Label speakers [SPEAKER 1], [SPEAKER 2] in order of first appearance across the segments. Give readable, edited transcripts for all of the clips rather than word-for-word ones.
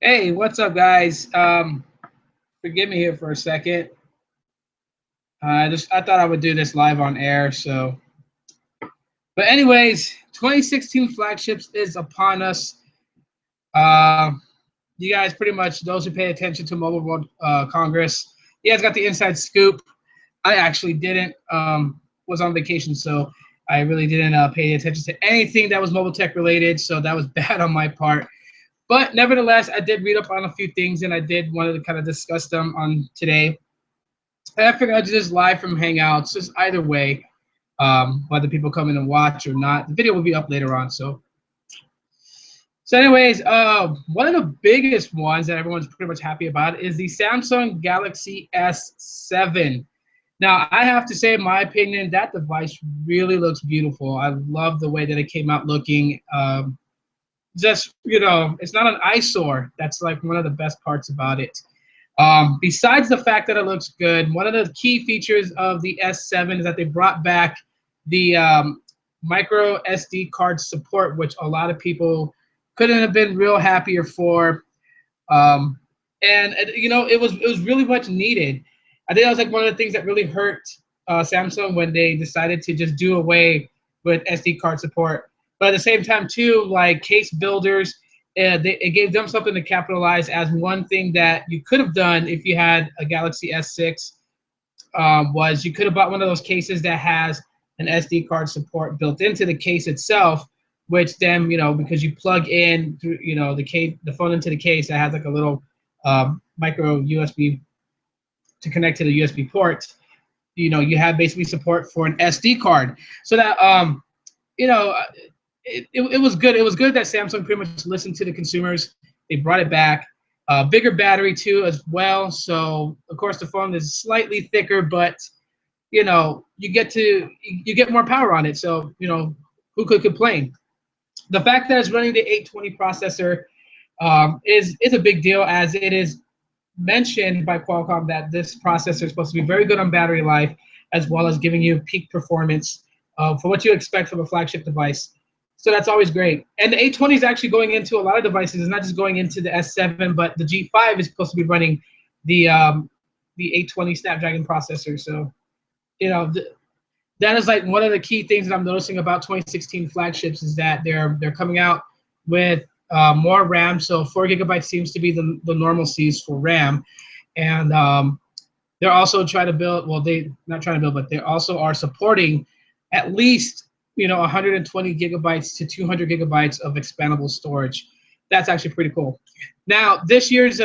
[SPEAKER 1] Hey, what's up, guys? Forgive me here for a second. I thought I would do this live on air. But anyways, 2016 flagships is upon us. Uh, you guys pretty much those who pay attention to Mobile World Congress, you guys got the inside scoop. I actually didn't. Was on vacation, so I really didn't pay attention to anything that was mobile tech related. So that was bad on my part. But nevertheless, I did read up on a few things, and I did wanted to kind of discuss them on today. And I figured I'd do this live from Hangouts. Just either way, whether people come in and watch or not, the video will be up later on. Anyways, one of the biggest ones that everyone's pretty much happy about is the Samsung Galaxy S7. Now, I have to say, in my opinion, that device really looks beautiful. I love the way that it came out looking. Just, it's not an eyesore. That's like one of the best parts about it. Besides the fact that it looks good, one of the key features of the S7 is that they brought back the micro SD card support, which a lot of people couldn't have been real happier for. Um, and it was really much needed. I think that was like one of the things that really hurt Samsung when they decided to just do away with SD card support. But at the same time, too, like case builders, it gave them something to capitalize as one thing that you could have done if you had a Galaxy S6 was you could have bought one of those cases that has an SD card support built into the case itself, which then because you plug in through the phone into the case that has like a little micro USB to connect to the USB port. You have basically support for an SD card, so that you know it was good. It was good that Samsung pretty much listened to the consumers. They brought it back. Bigger battery too as well. So of course the phone is slightly thicker, but you get more power on it. So who could complain? The fact that it's running the 820 processor is a big deal, as it is mentioned by Qualcomm that this processor is supposed to be very good on battery life, as well as giving you peak performance for what you expect from a flagship device. So that's always great. And the 820 is actually going into a lot of devices. It's not just going into the S7, but the G5 is supposed to be running the 820 Snapdragon processor. So you know, th- that is like one of the key things that I'm noticing about 2016 flagships is that they're coming out with more RAM. So 4 GB seems to be the normalcies for RAM, and they're also trying to build. Well, they not trying to build, but they also are supporting at least 120 gigabytes to 200 gigabytes of expandable storage. That's actually pretty cool. Now, this year's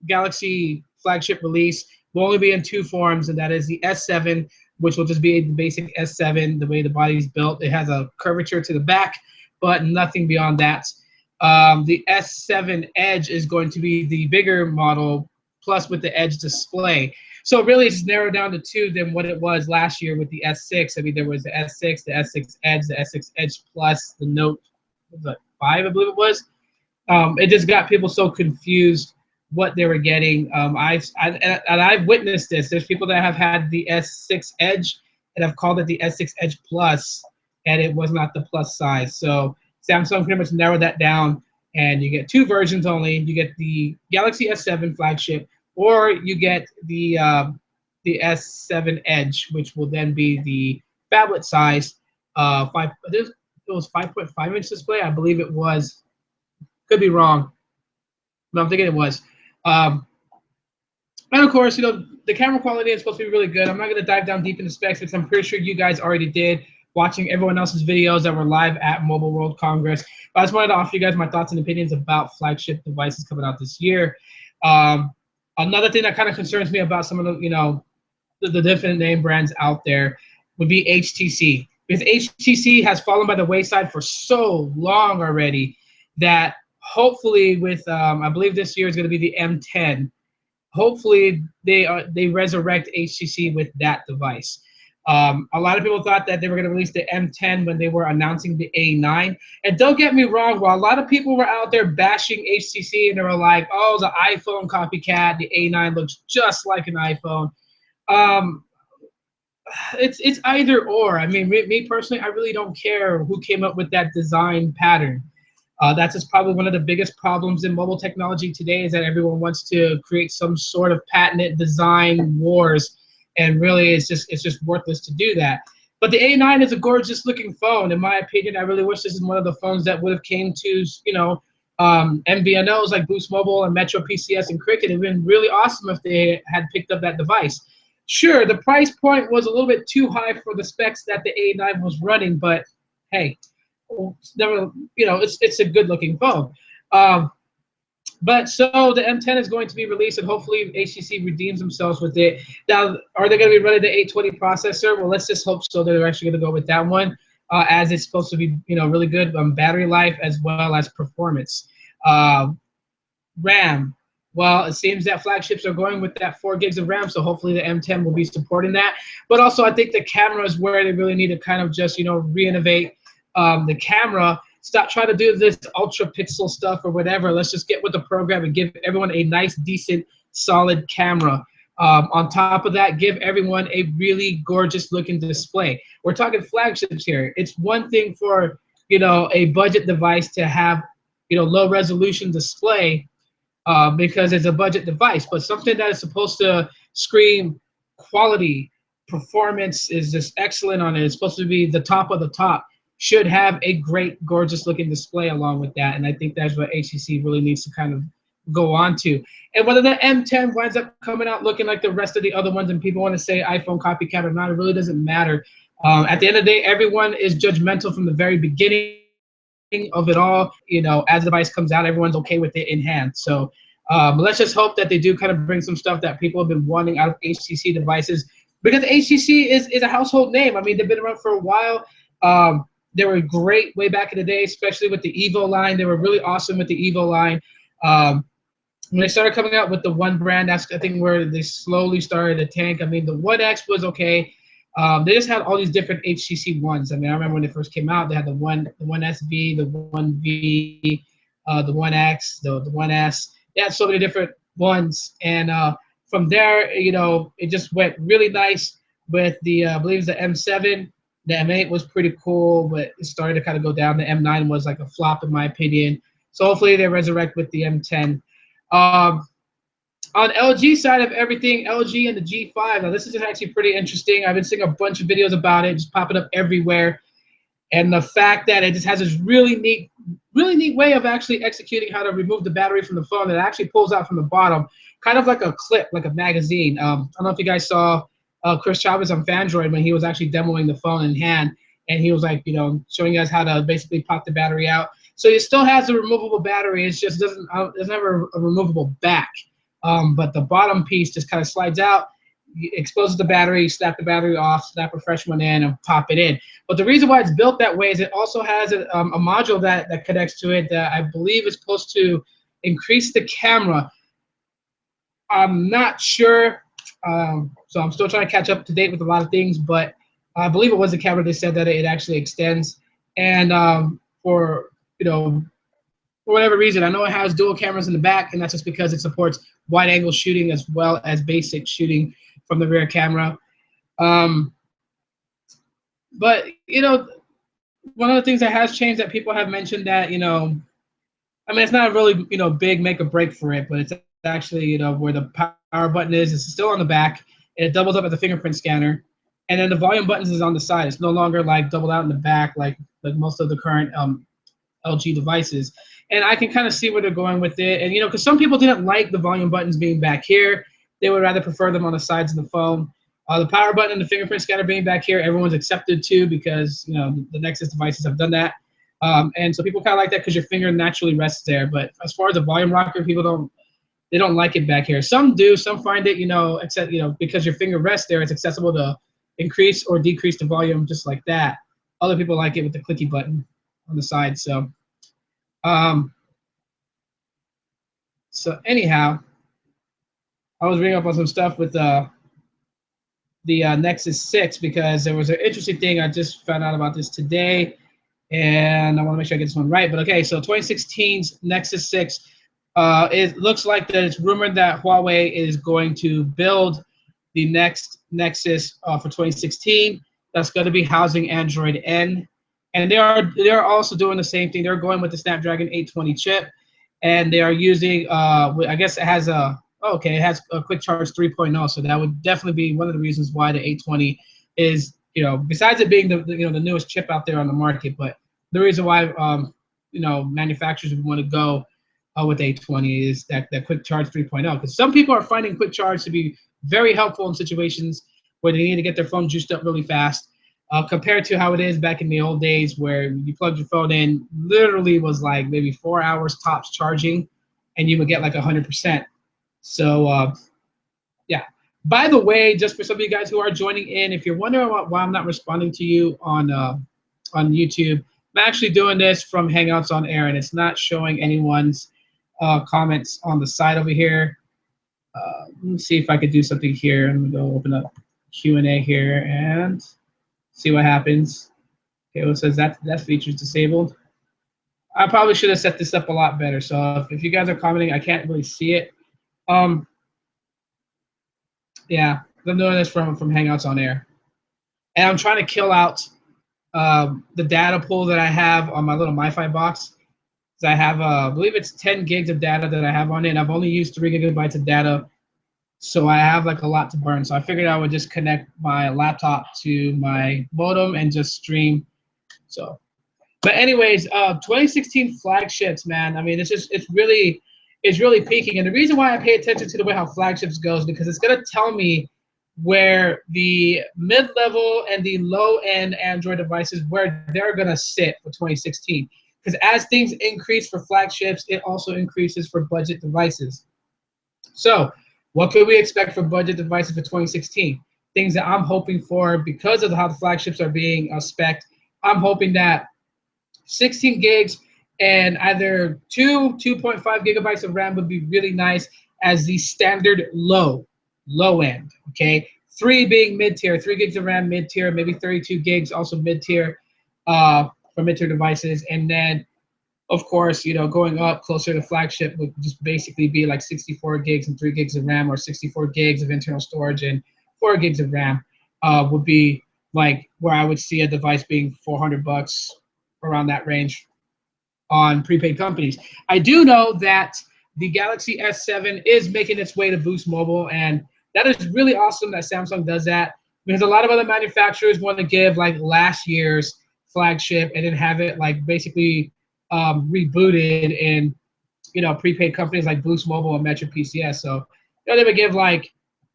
[SPEAKER 1] Galaxy flagship release will only be in two forms, and that is the S7, which will just be the basic S7, the way the body is built. It has a curvature to the back, but nothing beyond that. The S7 Edge is going to be the bigger model, plus with the Edge display. So really, it's narrowed down to two than what it was last year with the S6. I mean, there was the S6, the S6 Edge, the S6 Edge Plus, the Note, what was it, 5, I believe it was. It just got people so confused what they were getting. I've witnessed this. There's people that have had the S6 Edge and have called it the S6 Edge Plus, and it was not the plus size. So Samsung pretty much narrowed that down, and you get two versions only. You get the Galaxy S7 flagship, or you get the S7 Edge, which will then be the phablet size. It was 5.5-inch display. I believe it was. Could be wrong, but I'm thinking it was. Um, and of course, the camera quality is supposed to be really good. I'm not going to dive down deep into specs because I'm pretty sure you guys already did watching everyone else's videos that were live at Mobile World Congress. But I just wanted to offer you guys my thoughts and opinions about flagship devices coming out this year. Um, Another thing that kind of concerns me about some of the different name brands out there would be HTC, because HTC has fallen by the wayside for so long already that hopefully with I believe this year is going to be the M10. Hopefully they resurrect HTC with that device. A lot of people thought that they were going to release the M10 when they were announcing the A9. And don't get me wrong, while a lot of people were out there bashing HTC and they were like, "Oh, the iPhone copycat, the A9 looks just like an iPhone." Um, it's either or. I mean, me personally, I really don't care who came up with that design pattern. That's just probably one of the biggest problems in mobile technology today, is that everyone wants to create some sort of patented design wars, and really it's just worthless to do that. But the A9 is a gorgeous looking phone, in my opinion. I really wish this is one of the phones that would have came to, MVNOs like Boost Mobile and Metro PCS and Cricket. It would have been really awesome if they had picked up that device. Sure, the price point was a little bit too high for the specs that the A9 was running, but hey, never, it's a good looking phone. Um, but so the M10 is going to be released, and hopefully HTC redeems themselves with it. Now, are they going to be running the 820 processor? Well, let's just hope so that they're actually going to go with that one, as it's supposed to be, really good battery life as well as performance. RAM. Well, it seems that flagships are going with that 4 gigs of RAM, so hopefully the M10 will be supporting that. But also, I think the camera is where they really need to kind of just, re-innovate the camera. Stop trying to do this ultra pixel stuff or whatever. Let's just get with the program and give everyone a nice, decent, solid camera. On top of that, give everyone a really gorgeous looking display. We're talking flagships here. It's one thing for, a budget device to have, low resolution display, because it's a budget device, but something that is supposed to scream quality, performance is just excellent on it. It's supposed to be the top of the top, should have a great, gorgeous looking display along with that. And I think that's what HTC really needs to kind of go on to. And whether the M10 winds up coming out looking like the rest of the other ones and people want to say iPhone copycat or not, it really doesn't matter. At the end of the day, everyone is judgmental from the very beginning of it all. As the device comes out, everyone's okay with it in hand. So let's just hope that they do kind of bring some stuff that people have been wanting out of HTC devices, because HTC is a household name. I mean, they've been around for a while. They were great way back in the day, especially with the Evo line. They were really awesome with the Evo line. When they started coming out with the one brand, that's, I think, where they slowly started to tank. I mean, the 1X was okay. They just had all these different HTC ones. I mean, I remember when they first came out, they had the 1SV, the 1V, the 1X, the 1S. They had so many different ones. And from there, it just went really nice with the, I believe it's the M7. The M8 was pretty cool, but it started to kind of go down. The M9 was like a flop, in my opinion. So hopefully they resurrect with the M10. On LG side of everything, LG and the G5. Now, this is actually pretty interesting. I've been seeing a bunch of videos about it, just popping up everywhere. And the fact that it just has this really neat way of actually executing how to remove the battery from the phone. That actually pulls out from the bottom, kind of like a clip, like a magazine. I don't know if you guys saw Chris Chavez on Fandroid when he was actually demoing the phone in hand, and he was like, showing you guys how to basically pop the battery out. So it still has a removable battery. It just doesn't have a removable back. But the bottom piece just kind of slides out, exposes the battery, snap the battery off, snap a fresh one in, and pop it in. But the reason why it's built that way is it also has a module that connects to it that I believe is supposed to increase the camera. I'm not sure, so I'm still trying to catch up to date with a lot of things, but I believe it was the camera. They said that it actually extends, and for whatever reason, I know it has dual cameras in the back, and that's just because it supports wide-angle shooting as well as basic shooting from the rear camera. But one of the things that has changed that people have mentioned that I mean, it's not really big make or break for it, but it's actually where the power button is. It's still on the back, and it doubles up as a fingerprint scanner. And then the volume buttons is on the side. It's no longer like doubled out in the back like most of the current LG devices. And I can kind of see where they're going with it. And because some people didn't like the volume buttons being back here, they would rather prefer them on the sides of the phone. The power button and the fingerprint scanner being back here, everyone's accepted too, because the Nexus devices have done that. And so people kind of like that because your finger naturally rests there. But as far as the volume rocker, people don't like it back here. Some do. Some find it, except because your finger rests there, it's accessible to increase or decrease the volume just like that. Other people like it with the clicky button on the side. So anyhow, I was reading up on some stuff with the Nexus 6, because there was an interesting thing. I just found out about this today, and I want to make sure I get this one right. But okay, so 2016's Nexus 6, it looks like that it's rumored that Huawei is going to build the next Nexus for 2016. That's going to be housing Android N. and they're also doing the same thing. They're going with the Snapdragon 820 chip, and they are using I guess it has a okay, it has a quick charge 3.0, so that would definitely be one of the reasons why the 820 is, besides it being the newest chip out there on the market, but the reason why manufacturers would want to go with 820 is that quick charge 3.0, because some people are finding quick charge to be very helpful in situations where they need to get their phone juiced up really fast, compared to how it is back in the old days where you plugged your phone in, literally was like maybe 4 hours tops charging, and you would get like 100%. So yeah. By the way, just for some of you guys who are joining in, if you're wondering why I'm not responding to you on YouTube, I'm actually doing this from Hangouts on Air, and it's not showing anyone's comments on the side over here. Let me see if I could do something here. I'm gonna go open up Q&A here and see what happens. Okay, well, it says that feature is disabled. I probably should have set this up a lot better. So if you guys are commenting, I can't really see it. Yeah, I'm doing this from Hangouts on Air, and I'm trying to kill out the data pool that I have on my little MiFi box. So I have, I believe it's 10 gigs of data that I have on it, and I've only used 3 gigabytes of data, so I have like a lot to burn. So I figured I would just connect my laptop to my modem and just stream. So, but anyways, 2016 flagships, man. I mean, it's really peaking, and the reason why I pay attention to the way how flagships goes, because it's gonna tell me where the mid-level and the low-end Android devices, where they're gonna sit for 2016. Because as things increase for flagships, it also increases for budget devices. So what could we expect for budget devices for 2016? Things that I'm hoping for, because of how the flagships are being spec'd, I'm hoping that 16 gigs and either 2.5 gigabytes of RAM would be really nice as the standard low end, okay? 3 being mid-tier, 3 gigs of RAM mid-tier, maybe 32 gigs also mid-tier for mid-tier devices. And then, of course, going up closer to flagship would just basically be like 64 gigs and 3 gigs of RAM, or 64 gigs of internal storage and 4 gigs of RAM would be like where I would see a device being $400, around that range on prepaid companies. I do know that the Galaxy S7 is making its way to Boost Mobile, and that is really awesome that Samsung does that, because a lot of other manufacturers want to give like last year's flagship and then have it like basically rebooted in prepaid companies like Boost Mobile and Metro PCS. So they would give like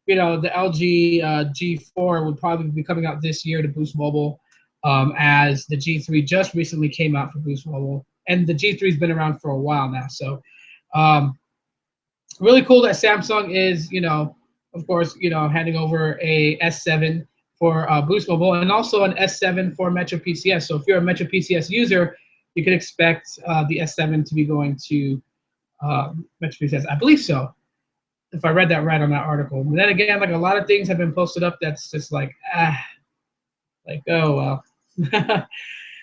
[SPEAKER 1] the LG G4 would probably be coming out this year to Boost Mobile, as the G3 just recently came out for Boost Mobile, and the G3's been around for a while now. So really cool that Samsung is, of course, handing over a S7 for Boost Mobile, and also an S7 for Metro PCS. So if you're a Metro PCS user, you can expect the S7 to be going to Metro PCS. I believe so, if I read that right on that article. But then again, like a lot of things have been posted up that's just like, oh well.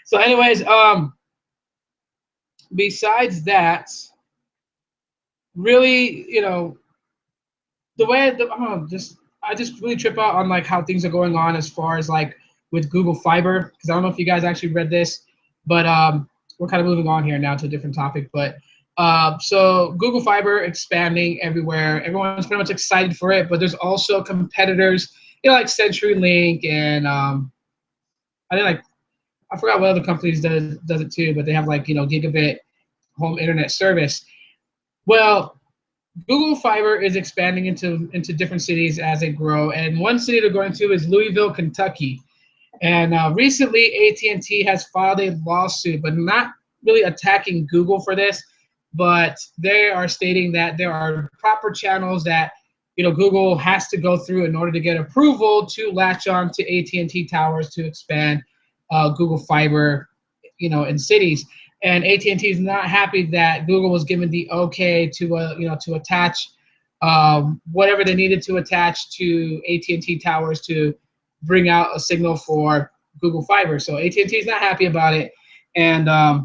[SPEAKER 1] So anyways, besides that, really, the way I just really trip out on like how things are going on as far as like with Google Fiber, because I don't know if you guys actually read this, but we're kind of moving on here now to a different topic. But so Google Fiber expanding everywhere. Everyone's pretty much excited for it, but there's also competitors, like CenturyLink and I forgot what other companies does it too, but they have like gigabit home internet service. Well, Google Fiber is expanding into different cities as they grow, and one city they're going to is Louisville, Kentucky. And recently, AT&T has filed a lawsuit, but not really attacking Google for this, but they are stating that there are proper channels that Google has to go through in order to get approval to latch on to AT&T towers to expand Google Fiber, in cities. And AT&T is not happy that Google was given the okay to to attach whatever they needed to attach to AT&T towers to bring out a signal for Google Fiber. So AT&T is not happy about it, and I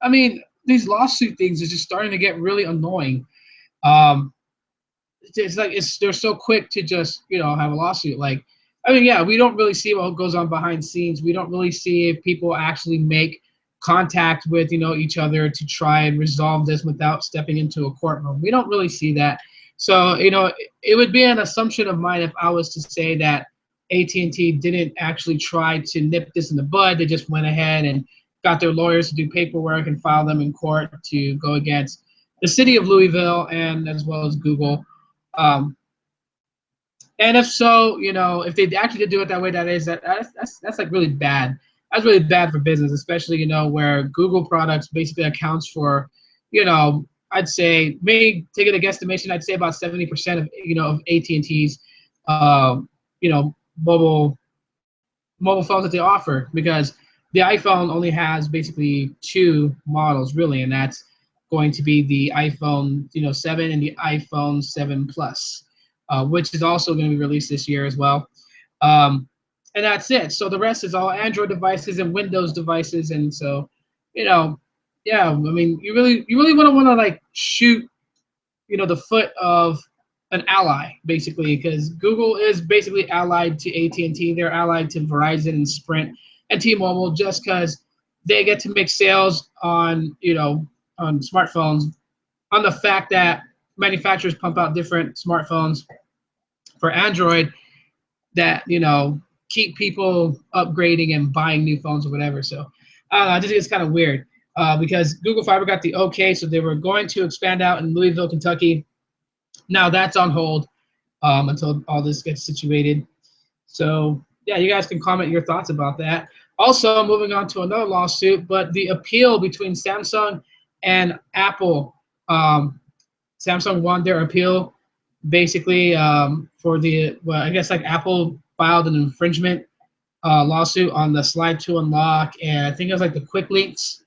[SPEAKER 1] mean, these lawsuit things is just starting to get really annoying. It's like they're so quick to just have a lawsuit. Like I mean, yeah, we don't really see what goes on behind scenes. We don't really see if people actually make contact with each other to try and resolve this without stepping into a courtroom. We don't really see that. So it would be an assumption of mine if I was to say that AT&T didn't actually try to nip this in the bud. They just went ahead and got their lawyers to do paperwork and file them in court to go against the city of Louisville and as well as Google. Um, and if so, if they actually did do it that way, that's like really bad. That's really bad for business, especially where Google products basically accounts for, I'd say maybe taking a guesstimation, I'd say about 70% of of AT&T's, mobile phones that they offer, because the iPhone only has basically two models really, and that's going to be the iPhone 7 and the iPhone 7 Plus, which is also going to be released this year as well. And that's it. So the rest is all Android devices and Windows devices, and so yeah, I mean, you really want to like shoot the foot of an ally, basically, because Google is basically allied to AT&T. They're allied to Verizon and Sprint and T-Mobile just because they get to make sales on on smartphones, on the fact that manufacturers pump out different smartphones for Android that keep people upgrading and buying new phones or whatever. So I don't know, I just think it's kind of weird because Google Fiber got the okay, so they were going to expand out in Louisville, Kentucky. Now that's on hold until all this gets situated. So yeah, you guys can comment your thoughts about that. Also, moving on to another lawsuit, but the appeal between Samsung and Apple. Samsung won their appeal basically for I guess like Apple filed an infringement lawsuit on the slide to unlock, and I think it was like the quick links.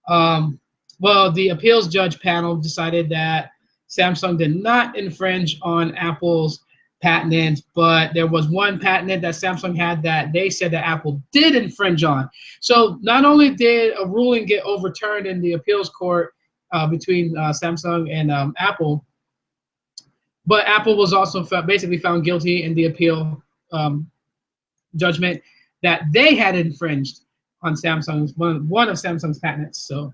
[SPEAKER 1] Well, the appeals judge panel decided that Samsung did not infringe on Apple's patent, but there was one patent that Samsung had that they said that Apple did infringe on. So not only did a ruling get overturned in the appeals court between Samsung and Apple, but Apple was also basically found guilty in the appeal judgment that they had infringed on Samsung's one of Samsung's patents. So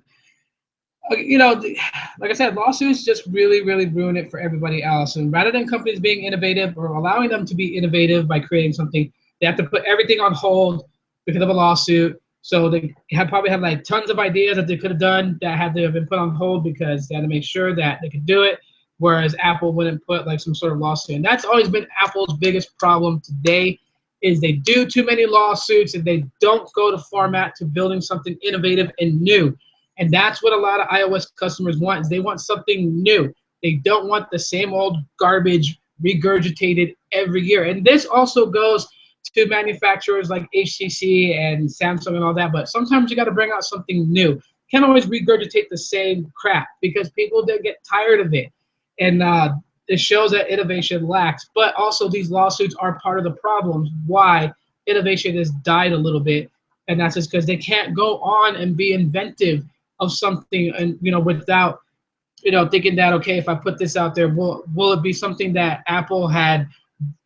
[SPEAKER 1] like I said, lawsuits just really ruin it for everybody else. And rather than companies being innovative or allowing them to be innovative by creating something, they have to put everything on hold because of a lawsuit. So they probably had like tons of ideas that they could have done that had to have been put on hold because they had to make sure that they could do it. Whereas Apple wouldn't put like some sort of lawsuit. And that's always been Apple's biggest problem today, is they do too many lawsuits and they don't go to format to building something innovative and new. And that's what a lot of iOS customers want, is they want something new. They don't want the same old garbage regurgitated every year. And this also goes to manufacturers like HTC and Samsung and all that, but sometimes you got to bring out something new. You can't always regurgitate the same crap because people then get tired of it. And it shows that innovation lacks. But also these lawsuits are part of the problems why innovation has died a little bit. And that's just because they can't go on and be inventive of something and without thinking that, okay, if I put this out there, will it be something that Apple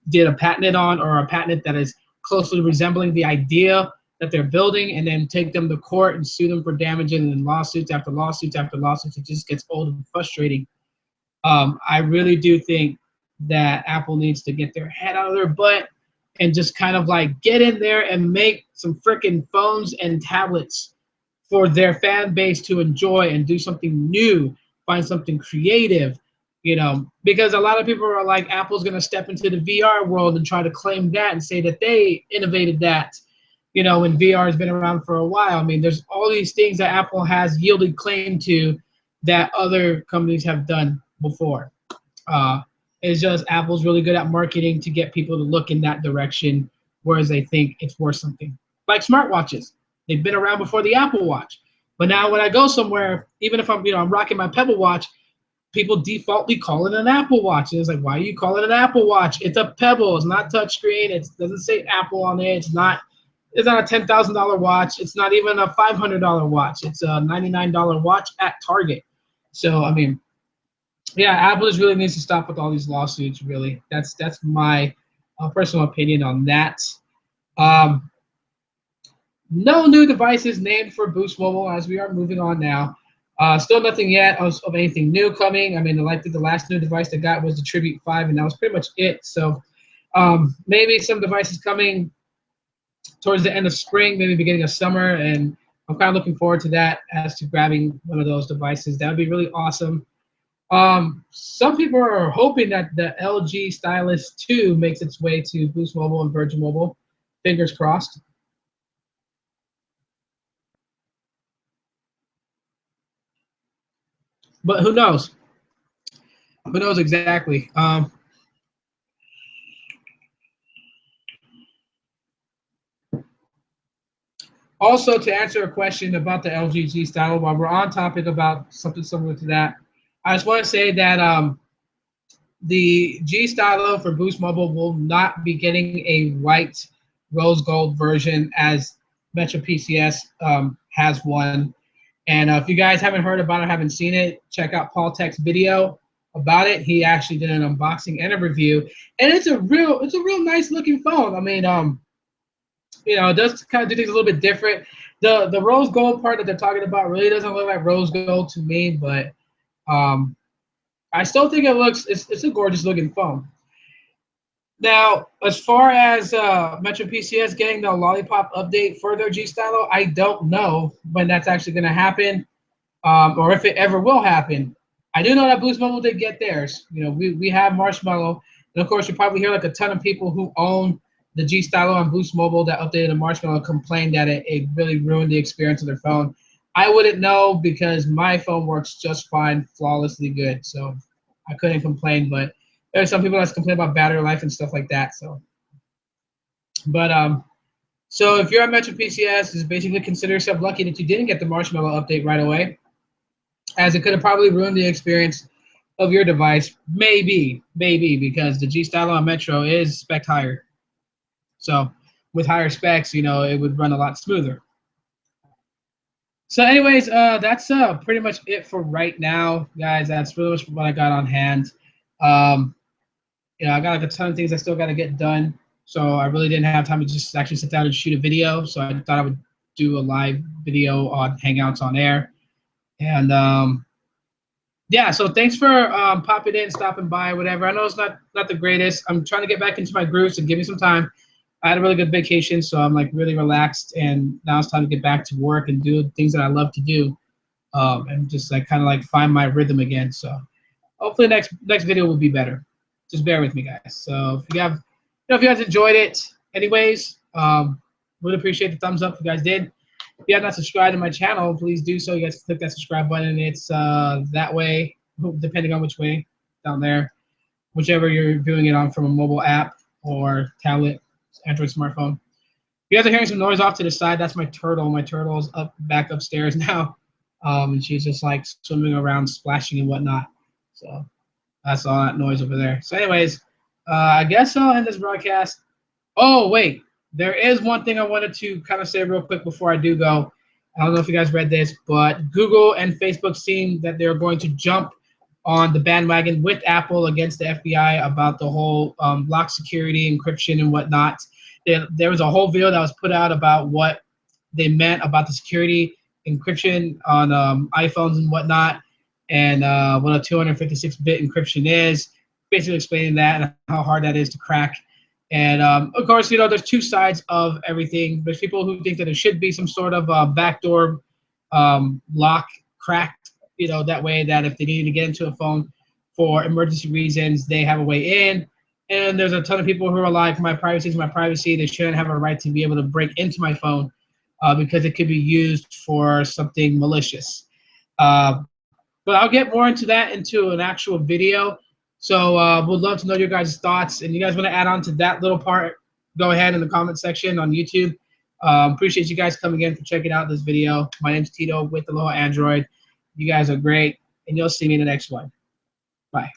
[SPEAKER 1] did a patent on, or a patent that is closely resembling the idea that they're building, and then take them to court and sue them for damages, and then lawsuits after lawsuits after lawsuits. It just gets old and frustrating. I really do think that Apple needs to get their head out of their butt and just kind of like get in there and make some freaking phones and tablets for their fan base to enjoy and do something new, find something creative, because a lot of people are like, Apple's going to step into the VR world and try to claim that and say that they innovated that, when VR has been around for a while. I mean, there's all these things that Apple has yielded claim to that other companies have done before. It's just Apple's really good at marketing to get people to look in that direction, whereas they think it's worth something. Like smartwatches. They've been around before the Apple Watch. But now when I go somewhere, even if I'm rocking my Pebble Watch, people defaultly call it an Apple Watch. And it's like, why do you call it an Apple Watch? It's a Pebble. It's not touchscreen. It doesn't say Apple on it. It's not a $10,000 watch. It's not even a $500 watch. It's a $99 watch at Target. So, I mean, yeah, Apple just really needs to stop with all these lawsuits, really. That's my personal opinion on that. Um, no new devices named for Boost Mobile as we are moving on now. Still nothing yet of anything new coming. I mean, likely the last new device they got was the Tribute 5, and that was pretty much it. So maybe some devices coming towards the end of spring, maybe beginning of summer, and I'm kind of looking forward to that as to grabbing one of those devices. That would be really awesome. Some people are hoping that the LG Stylus 2 makes its way to Boost Mobile and Virgin Mobile. Fingers crossed. But who knows? Who knows exactly? Also, to answer a question about the LG G Stylo, while we're on topic about something similar to that, I just want to say that the G Stylo for Boost Mobile will not be getting a white rose gold version as Metro PCS has one. And if you guys haven't heard about it, haven't seen it, check out Paul Tech's video about it. He actually did an unboxing and a review, and it's a real nice looking phone. I mean, it does kind of do things a little bit different. The rose gold part that they're talking about really doesn't look like rose gold to me, but um, I still think it's a gorgeous looking phone. Now, as far as Metro PCS getting the Lollipop update for their G Stylo, I don't know when that's actually going to happen, or if it ever will happen. I do know that Boost Mobile did get theirs. We have Marshmallow, and of course, you probably hear like a ton of people who own the G Stylo on Boost Mobile that updated the Marshmallow complain that it really ruined the experience of their phone. I wouldn't know because my phone works just fine, flawlessly good. So I couldn't complain, but there's some people that's complain about battery life and stuff like that. But so if you're at Metro PCS, just basically consider yourself lucky that you didn't get the Marshmallow update right away, as it could have probably ruined the experience of your device. Maybe because the G Stylo on Metro is spec higher. So with higher specs, it would run a lot smoother. So anyways, that's pretty much it for right now, guys. That's really much what I got on hand. Um, I got like a ton of things I still got to get done. So I really didn't have time to just actually sit down and shoot a video. So I thought I would do a live video on Hangouts on air. And yeah, so thanks for popping in, stopping by, whatever. I know it's not the greatest. I'm trying to get back into my groove, so give me some time. I had a really good vacation, so I'm like really relaxed, and now it's time to get back to work and do things that I love to do, and just like kind of like find my rhythm again. So hopefully next video will be better. Just bear with me, guys. So if you guys enjoyed it, anyways, really appreciate the thumbs up if you guys did. If you have not subscribed to my channel, please do so. You guys click that subscribe button. It's that way, depending on which way, down there, whichever you're viewing it on, from a mobile app or tablet, Android smartphone. If you guys are hearing some noise off to the side, that's my turtle. My turtle's back upstairs now, and she's just like swimming around, splashing and whatnot. So that's all that noise over there. So anyways, I guess I'll end this broadcast. Oh, wait. There is one thing I wanted to kind of say real quick before I do go. I don't know if you guys read this, but Google and Facebook seem that they're going to jump on the bandwagon with Apple against the FBI about the whole lock security, encryption, and whatnot. There was a whole video that was put out about what they meant about the security encryption on iPhones and whatnot, and what a 256-bit encryption is, basically explaining that and how hard that is to crack. And of course, there's two sides of everything. There's people who think that there should be some sort of backdoor lock cracked, that way that if they need to get into a phone for emergency reasons, they have a way in. And there's a ton of people who are like, my privacy is my privacy. They shouldn't have a right to be able to break into my phone because it could be used for something malicious. But I'll get more into that into an actual video. So would love to know your guys' thoughts. And you guys want to add on to that little part, go ahead in the comment section on YouTube. Appreciate you guys coming in for checking out this video. My name's Tito with Aloha Android. You guys are great, and you'll see me in the next one. Bye.